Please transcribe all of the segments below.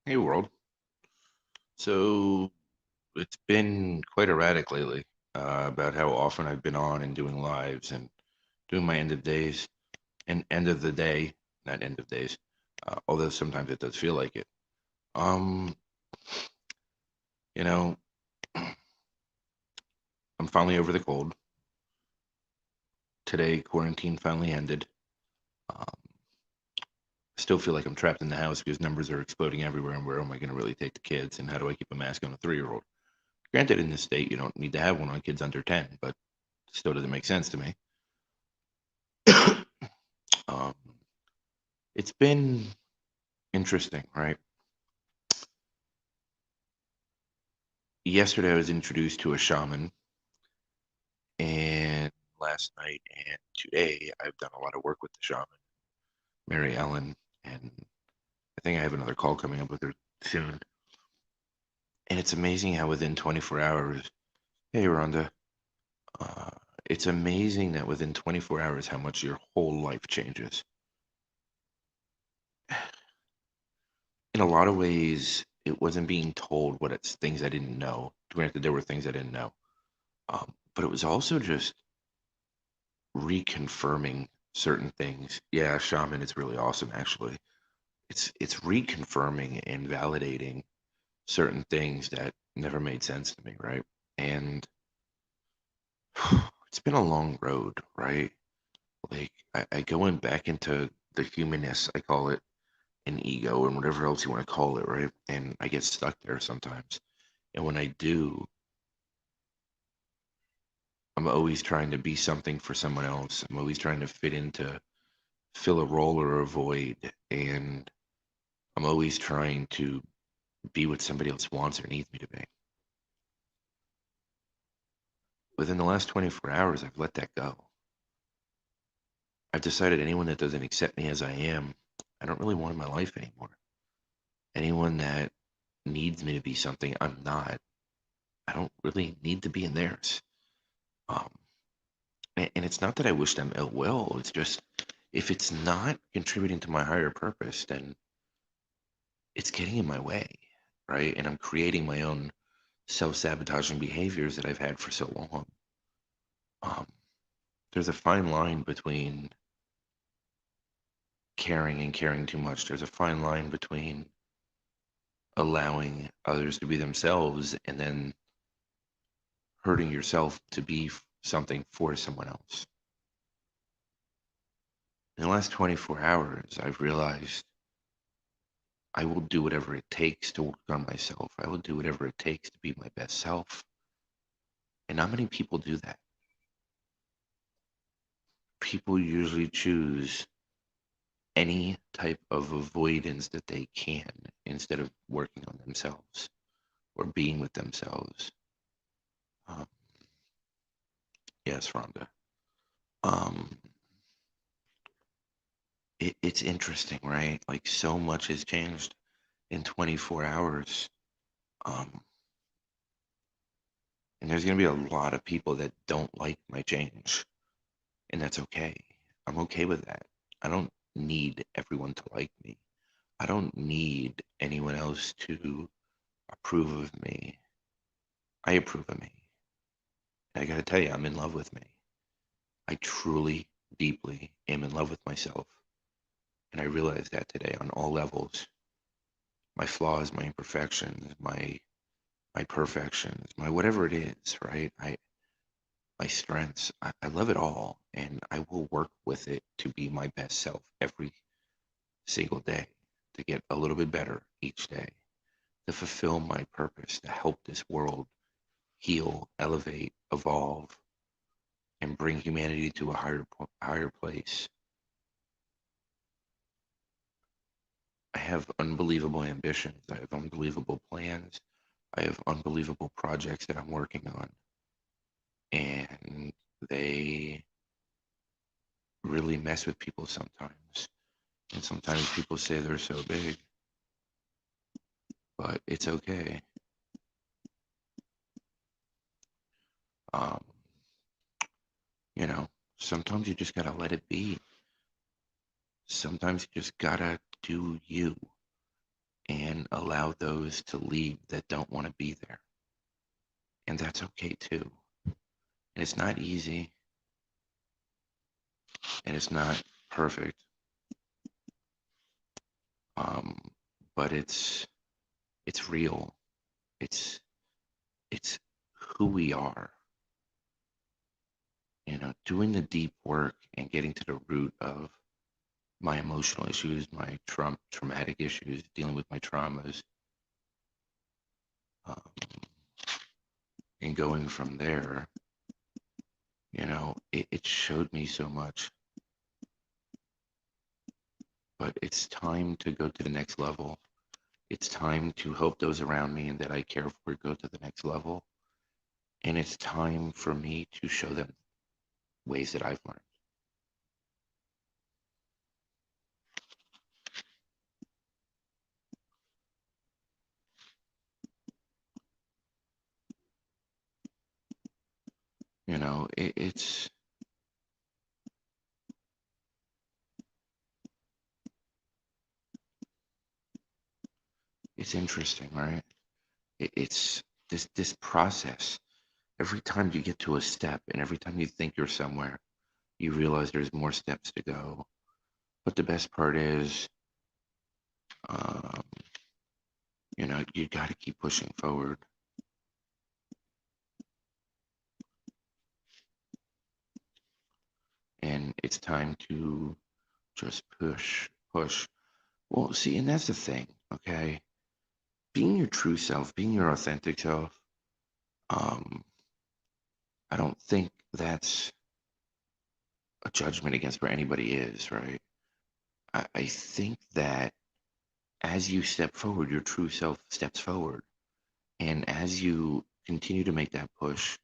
Hey world. So it's been quite erratic lately about how often I've been on and doing lives and doing my end of days and end of the day, not end of days. Although sometimes it does feel like it. Um, you know, I'm finally over the cold. Today, quarantine finally ended. Um, still feel like I'm trapped in the house because numbers are exploding everywhere, and where am I going to really take the kids? And how do I keep a mask on a 3-year-old? Granted, in this state, you don't need to have one on kids under 10, but it still doesn't make sense to me. um, it's been interesting, right? Yesterday I was introduced to a shaman, and last night and today I've done a lot of work with the shaman, Mary Ellen, and I think I have another call coming up with her soon. And it's amazing how within 24 hours, hey Rhonda, uh, it's amazing that within 24 hours how much your whole life changes. In a lot of ways, it wasn't being told what it's things I didn't know. Granted, there were things I didn't know, but it was also just reconfirming certain things. Yeah, shaman is really awesome actually. It's reconfirming and validating certain things that never made sense to me, right? And it's been a long road, right? Like I going back into the humanness, I call it, and ego and whatever else you want to call it, right? And I get stuck there sometimes. And when I do, I'm always trying to be something for someone else. I'm always trying to fit into fill a role or a void. And I'm always trying to be what somebody else wants or needs me to be. Within the last 24 hours, I've let that go. I've decided anyone that doesn't accept me as I am, I don't really want in my life anymore. Anyone that needs me to be something I'm not, I don't really need to be in theirs. Um, and it's not that I wish them ill will. It's just if it's not contributing to my higher purpose, then it's getting in my way, right? And I'm creating my own self-sabotaging behaviors that I've had for so long. Um, there's a fine line between caring and caring too much. There's a fine line between allowing others to be themselves and then hurting yourself to be something for someone else. In the last 24 hours, I've realized I will do whatever it takes to work on myself. I will do whatever it takes to be my best self. And not many people do that. People usually choose any type of avoidance that they can instead of working on themselves or being with themselves. Um, yes, Rhonda. Um, it's interesting, right? Like so much has changed in 24 hours. Um, and there's going to be a lot of people that don't like my change, and that's okay. I'm okay with that. I don't need everyone to like me. I don't need anyone else to approve of me. I approve of me. And I got to tell you, I'm in love with me. I truly, deeply am in love with myself. And I realize that today on all levels. My flaws, my imperfections, my perfections, my whatever it is, right? My strengths, I love it all. And I will work with it to be my best self every single day, to get a little bit better each day, to fulfill my purpose, to help this world heal, elevate, evolve, and bring humanity to a higher place. I have unbelievable ambitions. I have unbelievable plans. I have unbelievable projects that I'm working on. And they really mess with people sometimes. And sometimes people say they're so big, but it's okay. Um, you know, sometimes you just gotta let it be. Sometimes you just gotta do you. And allow those to leave that don't want to be there. And that's okay too. And it's not easy and it's not perfect. Um, but it's real. It's it's who we are. Doing the deep work and getting to the root of my emotional issues, my traumatic issues, dealing with my traumas, um, and going from there, it showed me so much. But it's time to go to the next level. It's time to help those around me and that I care for go to the next level. And it's time for me to show them ways that I've learned. It's interesting, right? It's this process. Every time you get to a step and every time you think you're somewhere, you realize there's more steps to go. But the best part is, um, you got to keep pushing forward. And it's time to just push, push. Well, see, and that's the thing, okay? Being your true self, being your authentic self, um, I don't think that's a judgment against where anybody is, right? I think that as you step forward, your true self steps forward. And as you continue to make that push,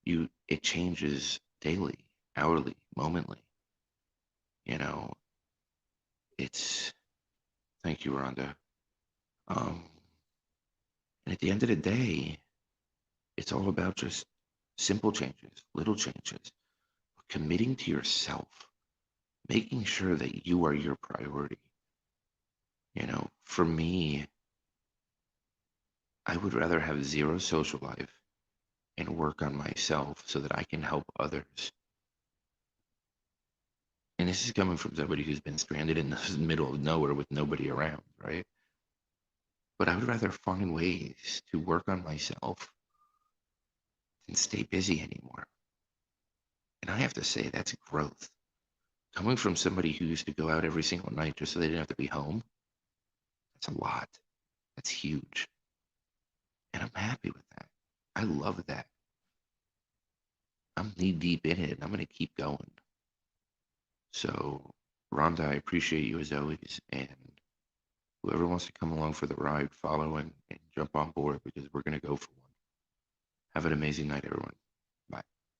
it changes daily, hourly, momently. You know, it's thank you, Rhonda. Um, and at the end of the day, it's all about just simple changes, little changes, committing to yourself, making sure that you are your priority. For me, I would rather have zero social life and work on myself so that I can help others. And this is coming from somebody who's been stranded in the middle of nowhere with nobody around, right? But I would rather find ways to work on myself than stay busy anymore. And I have to say, that's growth. Coming from somebody who used to go out every single night just so they didn't have to be home, that's a lot. That's huge. And I'm happy with that. I love that. I'm knee deep in it and I'm going to keep going. So, Rhonda, I appreciate you as always. And whoever wants to come along for the ride, follow and jump on board because we're going to go for one. Have an amazing night, everyone.